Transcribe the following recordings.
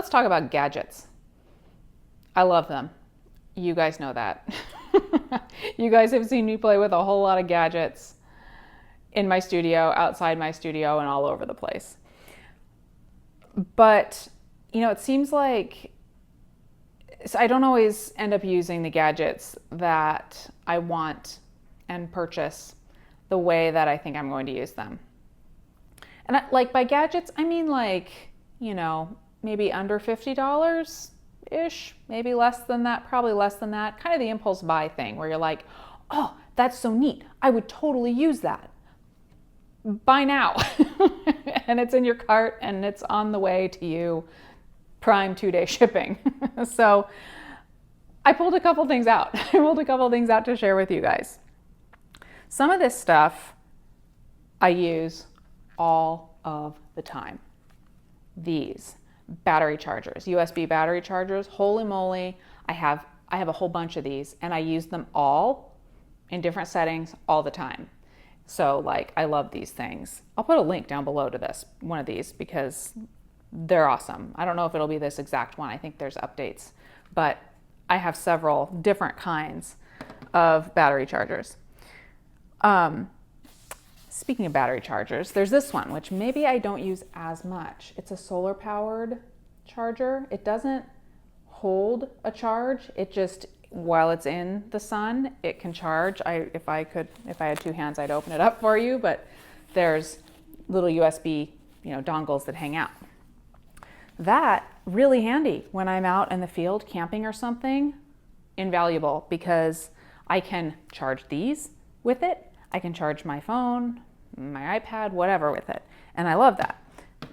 let's talk about gadgets. I love them. You guys know that. You guys have seen me play with a whole lot of gadgets in my studio, outside my studio, and all over the place. But, it seems like I don't always end up using the gadgets that I want and purchase the way that I think I'm going to use them. And by gadgets, I mean maybe under $50-ish, maybe less than that, probably less than that. Kind of the impulse buy thing where you're like, oh, that's so neat. I would totally use that. Buy now. And it's in your cart and it's on the way to you, prime 2-day shipping. So I pulled a couple things out. To share with you guys. Some of this stuff I use all of the time. These battery chargers, USB battery chargers, holy moly, I have a whole bunch of these and I use them all in different settings all the time. So I love these things. I'll put a link down below to one of these because they're awesome. I don't know if it'll be this exact one. I think there's updates, but I have several different kinds of battery chargers. Speaking of battery chargers, there's this one, which maybe I don't use as much. It's a solar powered charger. It doesn't hold a charge. It just, while it's in the sun, it can charge. If I had two hands, I'd open it up for you, but there's little USB, dongles that hang out. That really handy when I'm out in the field camping or something. Invaluable because I can charge these with it. I can charge my phone, my iPad, whatever with it. And I love that.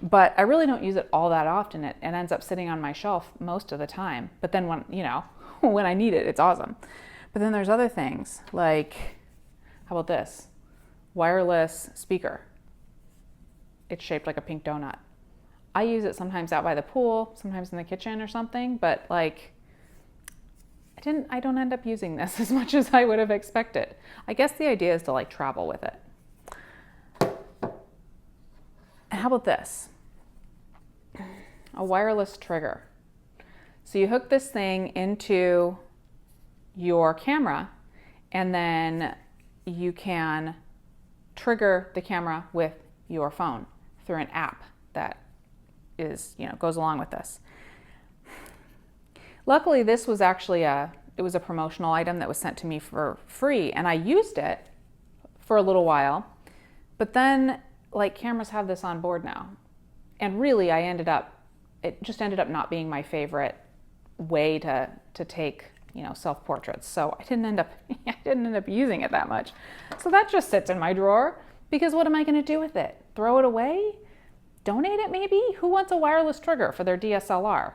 But I really don't use it all that often. It ends up sitting on my shelf most of the time. But then when I need it, it's awesome. But then there's other things like, how about this? Wireless speaker. It's shaped like a pink donut. I use it sometimes out by the pool, sometimes in the kitchen or something, but I don't end up using this as much as I would have expected. I guess the idea is to travel with it. How about this? A wireless trigger. So you hook this thing into your camera and then you can trigger the camera with your phone through an app that goes along with this. Luckily, this was actually it was a promotional item that was sent to me for free, and I used it for a little while. But then, cameras have this on board now, and really, it just ended up not being my favorite way to take self-portraits. So I didn't end up using it that much. So that just sits in my drawer because what am I going to do with it? Throw it away? Donate it maybe? Who wants a wireless trigger for their DSLR?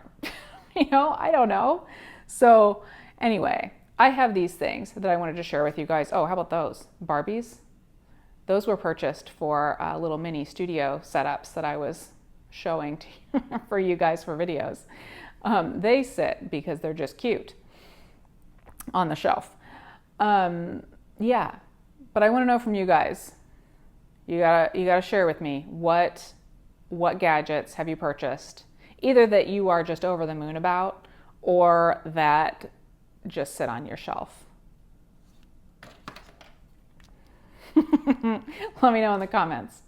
I don't know. So anyway, I have these things that I wanted to share with you guys. Oh, how about those? Barbies? Those were purchased for little mini studio setups that I was showing for you guys for videos. They sit because they're just cute on the shelf. Yeah, but I want to know from you guys. You gotta share with me what gadgets have you purchased, either that you are just over the moon about or that just sit on your shelf. Let me know in the comments.